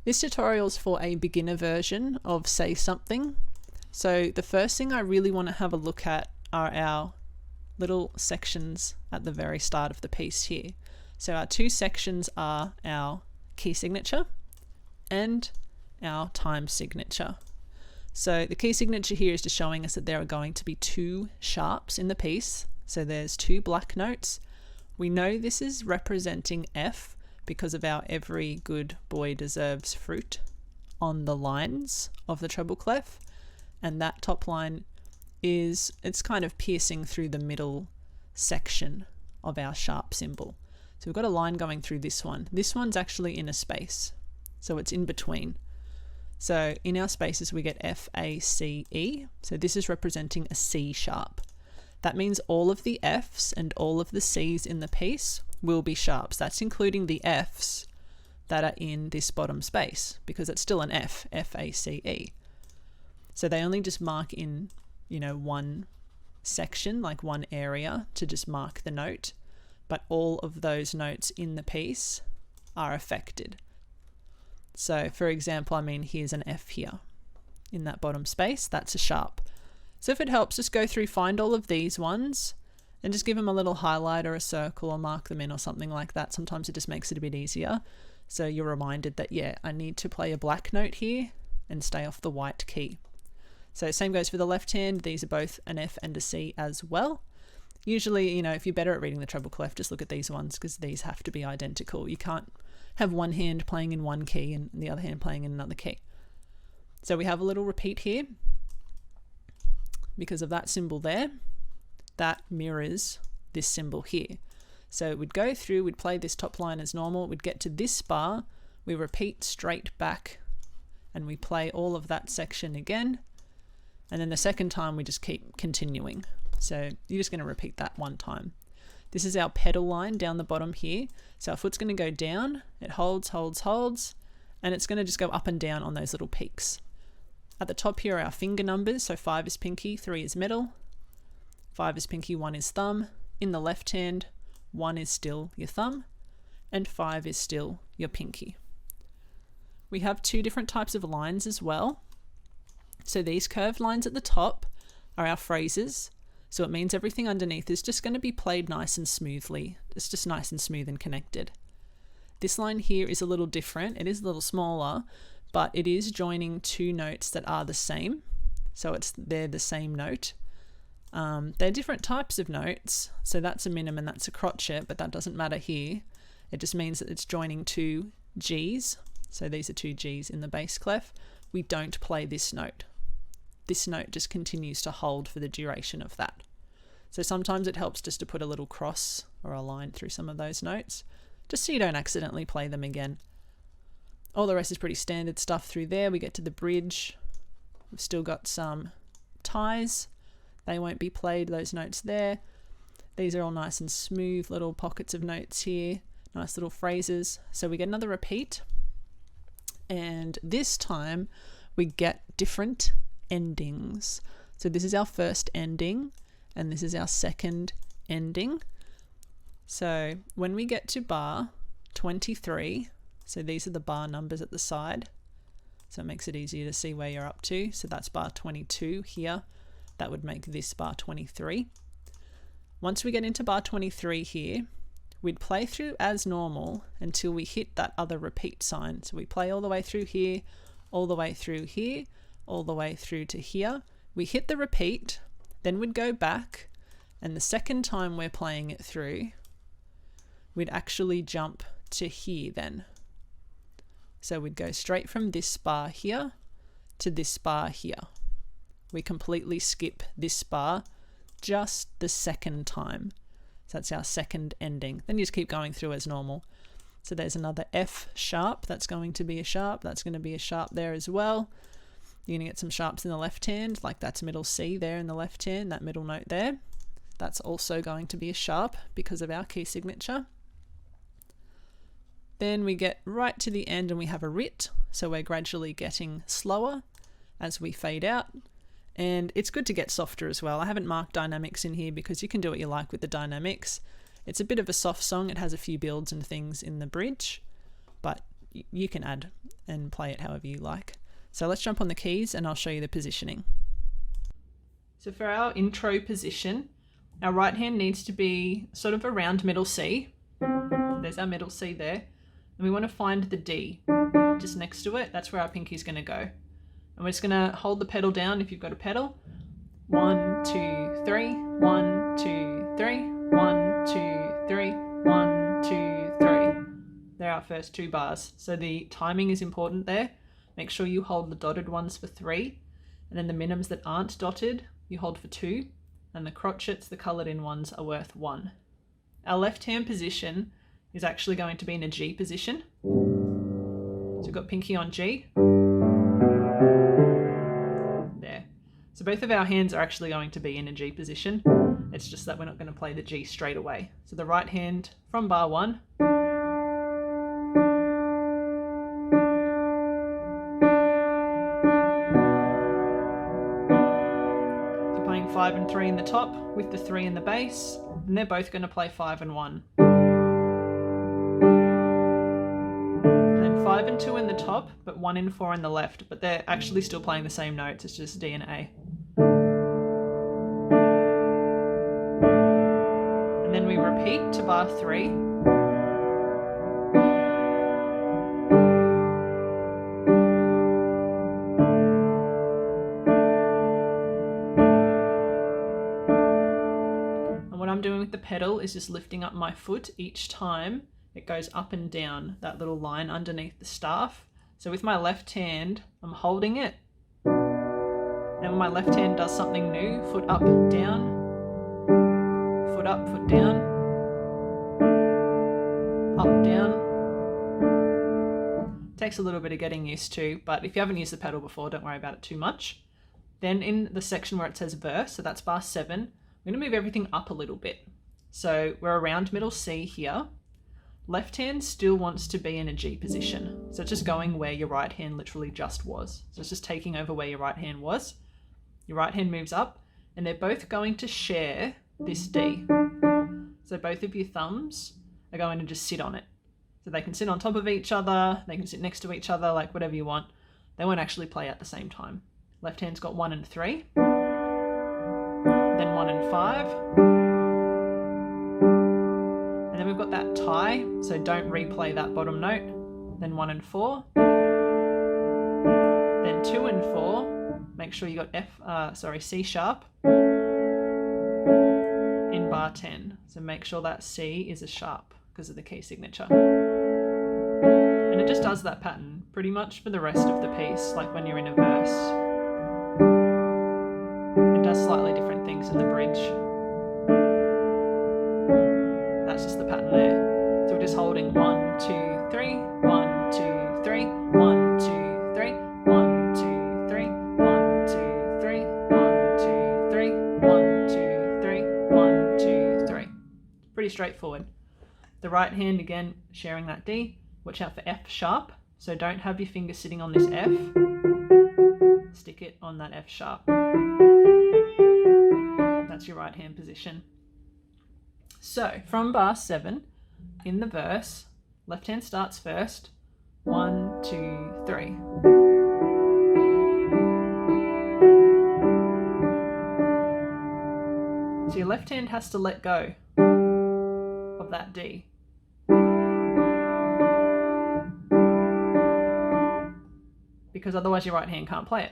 This tutorial is for a beginner version of Say Something. So the first thing I really want to have a look at are our little sections at the very start of the piece here. So our two sections are our key signature and our time signature. So the key signature here is just showing us that there are going to be two sharps in the piece. So there's two black notes. We know this is representing F because of our every good boy deserves fruit on the lines of the treble clef. And that top line it's kind of piercing through the middle section of our sharp symbol. So we've got a line going through this one. This one's actually in a space, so it's in between. So in our spaces we get F, A, C, E. So this is representing a C sharp. That means all of the Fs and all of the Cs in the piece will be sharps. That's including the Fs that are in this bottom space, because it's still an F, F, A, C, E. So they only just mark in, one section, like one area to just mark the note, but all of those notes in the piece are affected. So for example, here's an F here in that bottom space, that's a sharp. So if it helps, just go through, find all of these ones and just give them a little highlight or a circle or mark them in or something like that. Sometimes it just makes it a bit easier. So you're reminded that, I need to play a black note here and stay off the white key. So same goes for the left hand. These are both an F and a C as well. Usually, if you're better at reading the treble clef, just look at these ones because these have to be identical. You can't have one hand playing in one key and the other hand playing in another key. So we have a little repeat here because of that symbol there. That mirrors this symbol here. So we'd go through, we'd play this top line as normal, we'd get to this bar, we repeat straight back and we play all of that section again. And then the second time we just keep continuing. So you're just going to repeat that one time. This is our pedal line down the bottom here. So our foot's going to go down, it holds, and it's going to just go up and down on those little peaks. At the top here are our finger numbers. So 5 is pinky, 3 is middle, 5 is pinky, 1 is thumb. In the left hand, 1 is still your thumb, and 5 is still your pinky. We have two different types of lines as well. So these curved lines at the top are our phrases. So it means everything underneath is just going to be played nice and smoothly. It's just nice and smooth and connected. This line here is a little different. It is a little smaller, but it is joining two notes that are the same. So they're the same note. They're different types of notes. So that's a minim and that's a crotchet, but that doesn't matter here. It just means that it's joining two Gs. So these are two Gs in the bass clef. We don't play this note. This note just continues to hold for the duration of that. So sometimes it helps just to put a little cross or a line through some of those notes, just so you don't accidentally play them again. All the rest is pretty standard stuff through there. We get to the bridge. We've still got some ties. They won't be played, those notes there. These are all nice and smooth little pockets of notes here. Nice little phrases. So we get another repeat. And this time we get different endings. So this is our first ending and this is our second ending. So when we get to bar 23, so these are the bar numbers at the side, so it makes it easier to see where you're up to. So that's bar 22 here. That would make this bar 23. Once we get into bar 23 here, we'd play through as normal until we hit that other repeat sign. So we play all the way through here, all the way through here, all the way through to here. We hit the repeat, then we'd go back, and the second time we're playing it through, we'd actually jump to here then. So we'd go straight from this bar here to this bar here. We completely skip this bar just the second time. So that's our second ending. Then you just keep going through as normal. So there's another F sharp, that's going to be a sharp, that's going to be a sharp there as well. You're going to get some sharps in the left hand, like that's middle C there in the left hand, that middle note there. That's also going to be a sharp because of our key signature. Then we get right to the end and we have a rit, so we're gradually getting slower as we fade out. And it's good to get softer as well. I haven't marked dynamics in here because you can do what you like with the dynamics. It's a bit of a soft song. It has a few builds and things in the bridge, but you can add and play it however you like. So let's jump on the keys and I'll show you the positioning. So for our intro position, our right hand needs to be sort of around middle C. There's our middle C there. And we want to find the D just next to it. That's where our pinky's going to go. And we're just going to hold the pedal down if you've got a pedal. 1, 2, 3, 1, 2, 3, 1, 2, 3, 1, 2, 3. They're our first 2 bars. So the timing is important there. Make sure you hold the dotted ones for 3. And then the minims that aren't dotted, you hold for 2. And the crotchets, the coloured in ones, are worth 1. Our left hand position is actually going to be in a G position. So we've got pinky on G. There. So both of our hands are actually going to be in a G position. It's just that we're not going to play the G straight away. So the right hand from bar 1. So playing 5 and 3 in the top with the 3 in the bass. And they're both going to play 5 and 1. 5 and 2 in the top, but 1 and 4 in the left, but they're actually still playing the same notes, it's just D and A. And then we repeat to bar 3. And what I'm doing with the pedal is just lifting up my foot each time it goes up and down, that little line underneath the staff. So with my left hand, I'm holding it. And when my left hand does something new, foot up, down, foot up, foot down, up, down. Takes a little bit of getting used to, but if you haven't used the pedal before, don't worry about it too much. Then in the section where it says verse, so that's bar 7, I'm gonna move everything up a little bit. So we're around middle C here. Left hand still wants to be in a G position. So it's just going where your right hand literally just was. So it's just taking over where your right hand was. Your right hand moves up and they're both going to share this D. So both of your thumbs are going to just sit on it. So they can sit on top of each other, they can sit next to each other, like whatever you want. They won't actually play at the same time. Left hand's got 1 and 3, then 1 and 5. And then we've got that tie, so don't replay that bottom note. Then 1 and 4. Then 2 and 4. Make sure you got C sharp in bar 10. So make sure that C is a sharp because of the key signature. And it just does that pattern pretty much for the rest of the piece, like when you're in a verse. It does slightly different things in the bridge. That's just the pattern there. So we're just holding 1, 2, 3, 1, 2, 3, 1, 2, 3, 1, 2, 3, 1, 2, 3, 1, 2, 3, 1, 2, 3, 1, 2, 3. Pretty straightforward. The right hand again sharing that D. Watch out for F sharp. So don't have your finger sitting on this F. Stick it on that F sharp. That's your right hand position. So from bar 7 in the verse, left hand starts first. 1, 2, 3. So your left hand has to let go of that D. Because otherwise your right hand can't play it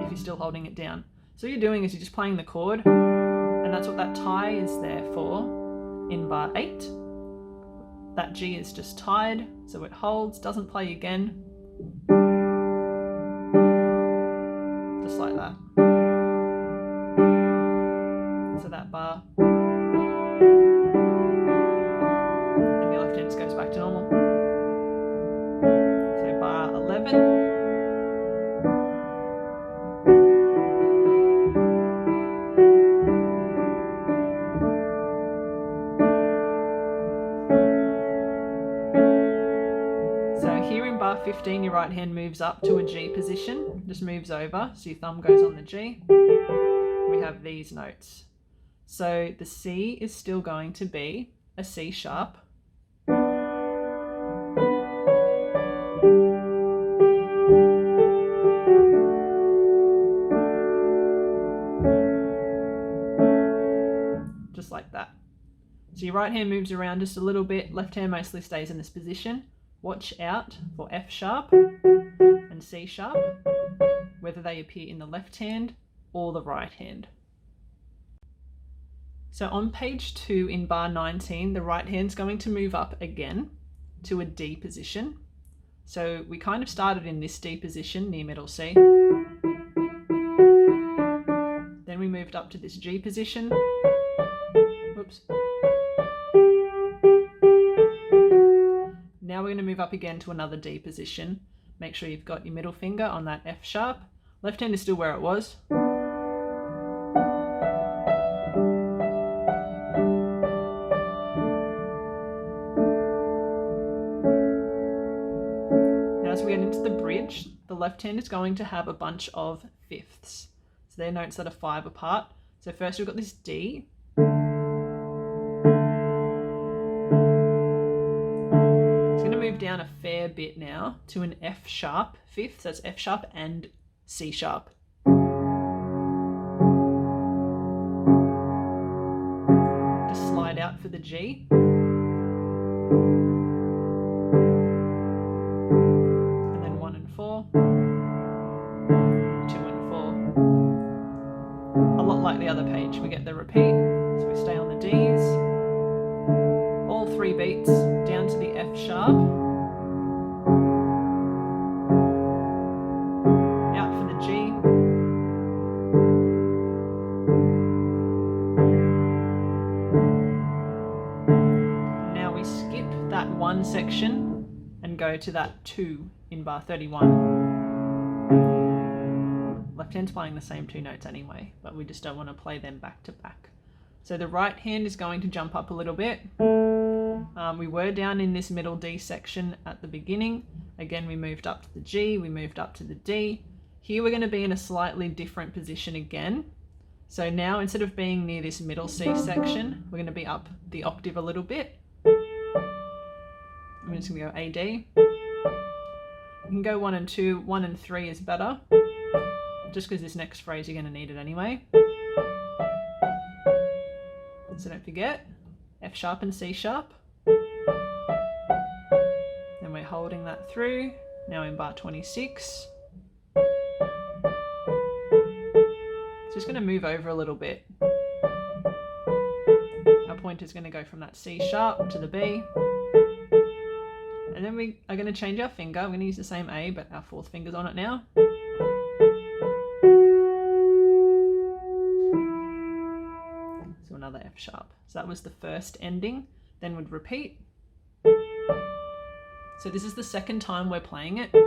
if you're still holding it down. So what you're doing is you're just playing the chord. And that's what that tie is there for in bar 8. That G is just tied, so it holds, doesn't play again. Just like that. So that bar. And your left hand just goes back to normal. So bar 11. Bar 15, your right hand moves up to a G position, just moves over, so your thumb goes on the G. We have these notes. So the C is still going to be a C sharp. your right hand moves around just a little bit, left hand mostly stays in this position. Watch out for F sharp and C sharp, whether they appear in the left hand or the right hand. So on page 2 in bar 19, the right hand's going to move up again to a D position. So we kind of started in this D position near middle C. Then we moved up to this G position. Whoops. Now we're going to move up again to another D position. Make sure you've got your middle finger on that F sharp. Left hand is still where it was. Now as we get into the bridge, the left hand is going to have a bunch of fifths. So they're notes that are 5 apart. So first we've got this D. Move down a fair bit now to an F sharp fifth. So that's F sharp and C sharp. Just slide out for the G. And then 1 and 4. 2 and 4. A lot like the other page. We get the repeat. So we stay on the Ds. All 3 beats down to the F sharp. Out for the G. Now we skip that 1 section and go to that 2 in bar 31. Left hand's playing the same 2 notes anyway, but we just don't want to play them back to back. So the right hand is going to jump up a little bit. We were down in this middle D section at the beginning. Again, we moved up to the G, we moved up to the D. Here we're going to be in a slightly different position again. So now instead of being near this middle C section, we're going to be up the octave a little bit. I'm just going to go A, D. You can go 1 and 2, 1 and 3 is better, just because this next phrase you're going to need it anyway. So don't forget, F sharp and C sharp. Then we're holding that through, now in bar 26. It's just going to move over a little bit. Our pointer is going to go from that C sharp to the B. And then we are going to change our finger. We're going to use the same A, but our 4th finger's on it now. So another F sharp. So that was the first ending. Then we'd repeat. So this is the second time we're playing it. So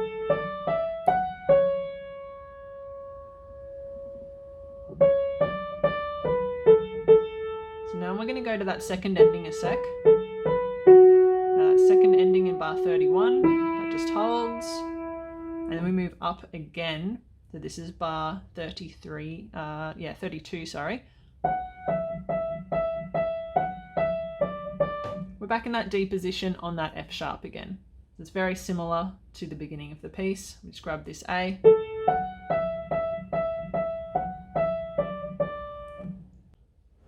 now we're going to go to that second ending a sec. Second ending in bar 31, that just holds. And then we move up again. So this is bar 32, sorry. We're back in that D position on that F sharp again. So it's very similar to the beginning of the piece. We just grab this A.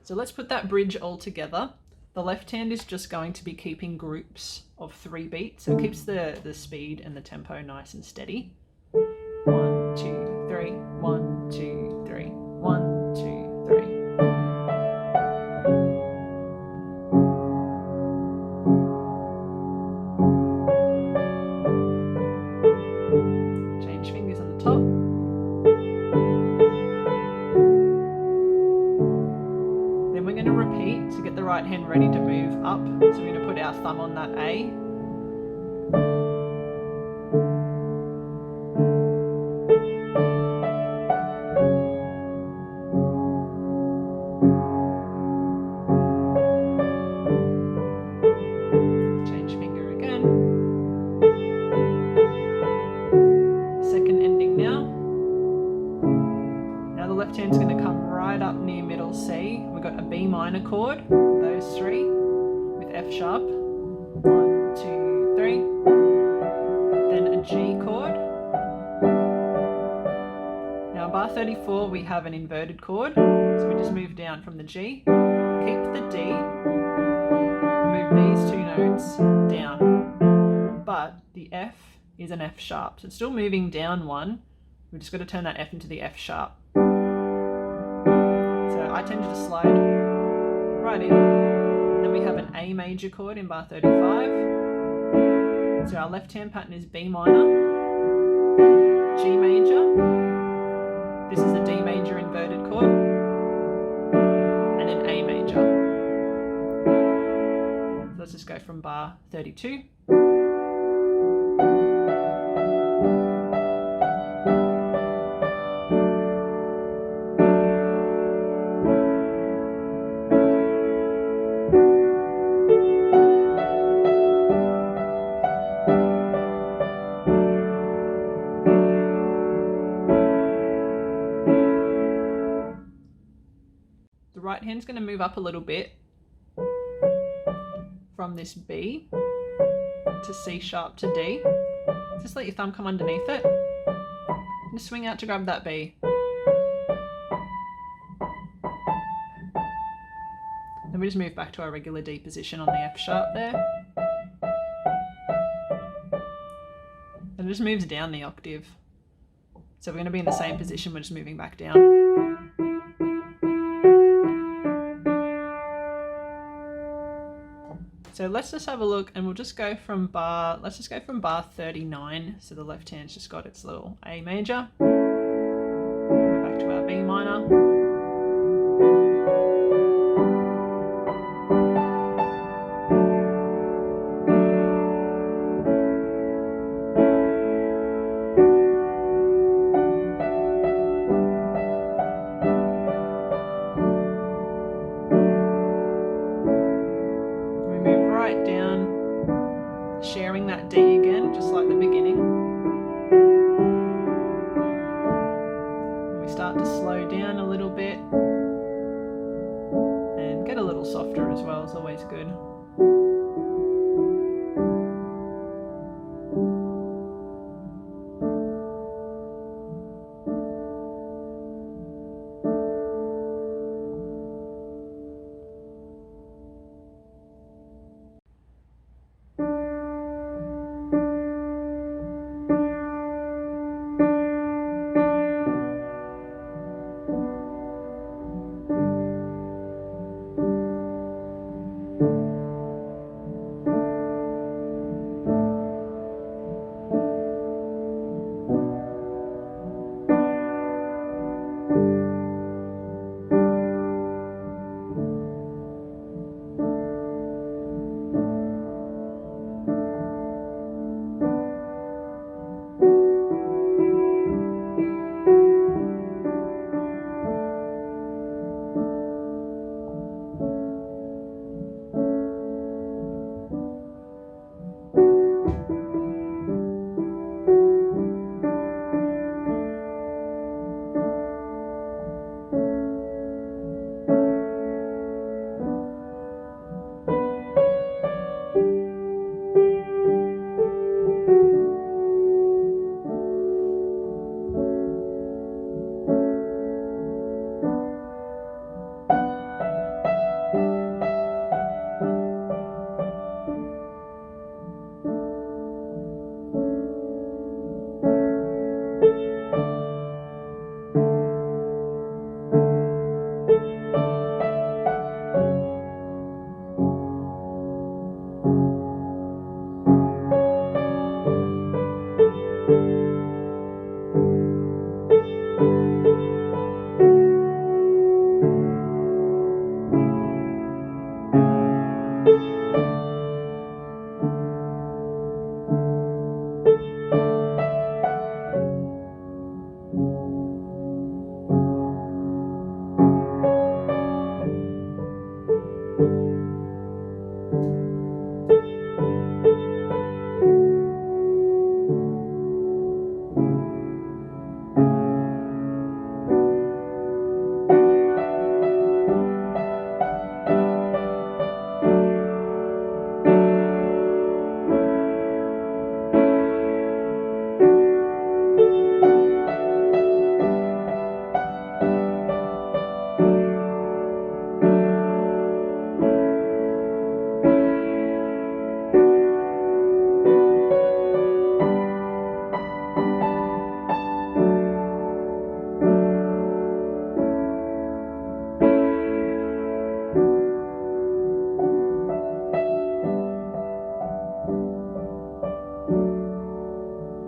So let's put that bridge all together. The left hand is just going to be keeping groups of 3 beats, so it keeps the speed and the tempo nice and steady. 1, 2, 3, 1, 2, 3, 1, 2, 3. Change fingers on the top. Then we're going to repeat to get the right hand ready to move up. So we're going to put our thumb on that A. Change finger again. Second ending now. Now the left hand's going to come right up near middle C. We've got a B minor chord, those 3, with F sharp. 1, 2, 3. Then a G chord. Now bar 34 we have an inverted chord, so we just move down from the G. Keep the D. chords down, but the F is an F sharp. So it's still moving down one. We've just got to turn that F into the F sharp. So I tend to just slide right in. Then we have an A major chord in bar 35. So our left hand pattern is B minor, G major. This is the D major inverted chord, and then A major. So let's just go from bar 32. The right hand's going to move up a little bit from this B to C sharp to D. Just let your thumb come underneath it. Just swing out to grab that B. Then we just move back to our regular D position on the F sharp there. And it just moves down the octave. So we're going to be in the same position, we're just moving back down. So let's just have a look, and we'll just go from bar, let's just go from bar 39. So the left hand's just got its little A major. Go back to our B minor. Down, sharing that D again, just like the beginning. And we start to slow down a little bit.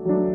bye.